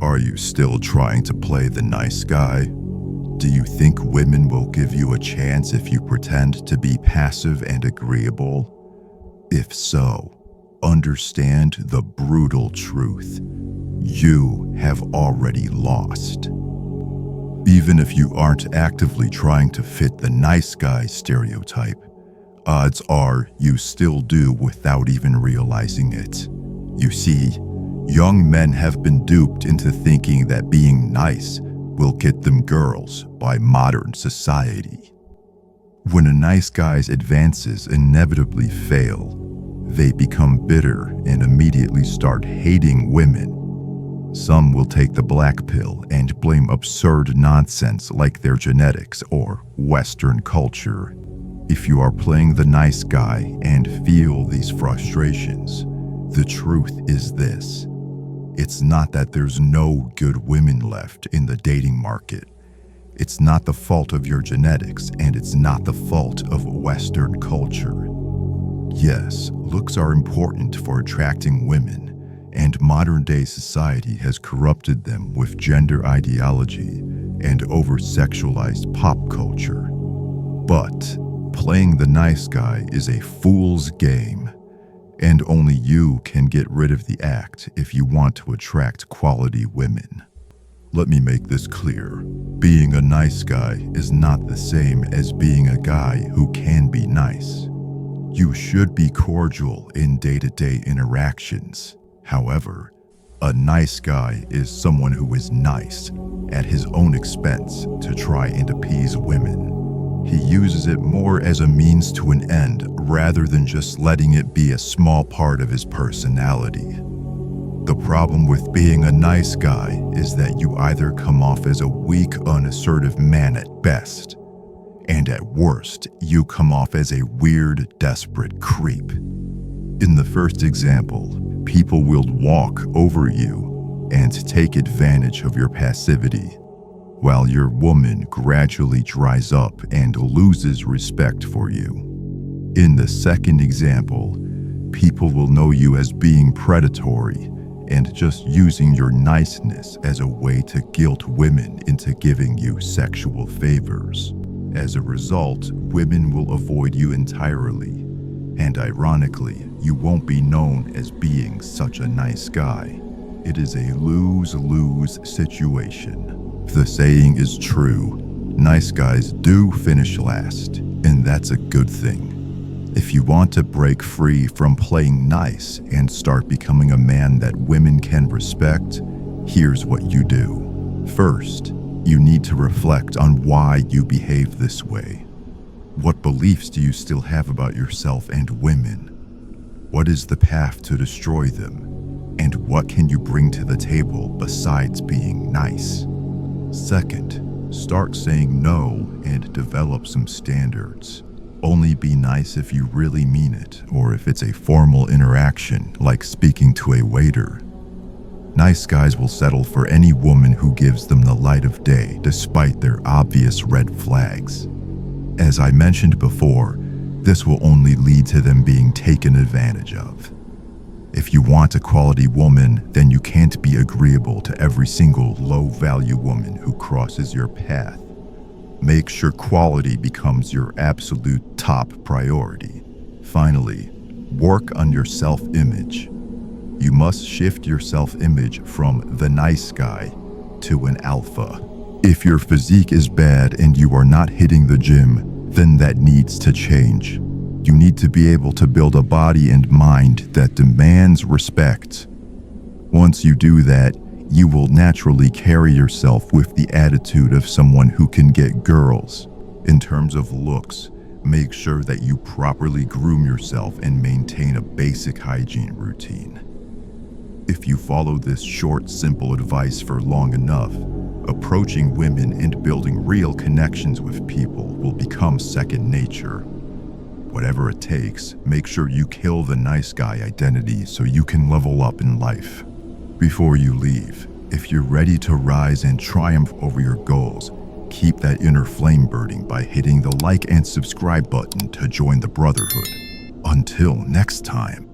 Are you still trying to play the nice guy? Do you think women will give you a chance if you pretend to be passive and agreeable? If so, understand the brutal truth. You have already lost. Even if you aren't actively trying to fit the nice guy stereotype, odds are you still do without even realizing it. You see, young men have been duped into thinking that being nice will get them girls by modern society. When a nice guy's advances inevitably fail, they become bitter and immediately start hating women. Some will take the black pill and blame absurd nonsense like their genetics or Western culture. If you are playing the nice guy and feel these frustrations, the truth is this. It's not that there's no good women left in the dating market. It's not the fault of your genetics, and it's not the fault of Western culture. Yes, looks are important for attracting women, and modern-day society has corrupted them with gender ideology and over-sexualized pop culture. But playing the nice guy is a fool's game. And only you can get rid of the act if you want to attract quality women. Let me make this clear. Being a nice guy is not the same as being a guy who can be nice. You should be cordial in day-to-day interactions. However, a nice guy is someone who is nice at his own expense to try and appease women. He uses it more as a means to an end rather than just letting it be a small part of his personality. The problem with being a nice guy is that you either come off as a weak, unassertive man at best, and at worst, you come off as a weird, desperate creep. In the first example, people will walk over you and take advantage of your passivity, while your woman gradually dries up and loses respect for you. In the second example, people will know you as being predatory and just using your niceness as a way to guilt women into giving you sexual favors. As a result, women will avoid you entirely, and ironically, you won't be known as being such a nice guy. It is a lose-lose situation. The saying is true, nice guys do finish last, and that's a good thing. If you want to break free from playing nice and start becoming a man that women can respect, here's what you do. First, you need to reflect on why you behave this way. What beliefs do you still have about yourself and women? What is the path to destroy them? And what can you bring to the table besides being nice? Second, start saying no and develop some standards. Only be nice if you really mean it, or if it's a formal interaction, like speaking to a waiter. Nice guys will settle for any woman who gives them the light of day despite their obvious red flags. As I mentioned before, this will only lead to them being taken advantage of. If you want a quality woman, then you can't be agreeable to every single low-value woman who crosses your path. Make sure quality becomes your absolute top priority. Finally, work on your self-image. You must shift your self-image from the nice guy to an alpha. If your physique is bad and you are not hitting the gym, then that needs to change. You need to be able to build a body and mind that demands respect. Once you do that, you will naturally carry yourself with the attitude of someone who can get girls. In terms of looks, make sure that you properly groom yourself and maintain a basic hygiene routine. If you follow this short, simple advice for long enough, approaching women and building real connections with people will become second nature. Whatever it takes, make sure you kill the nice guy identity so you can level up in life. Before you leave, if you're ready to rise and triumph over your goals, keep that inner flame burning by hitting the like and subscribe button to join the brotherhood. Until next time.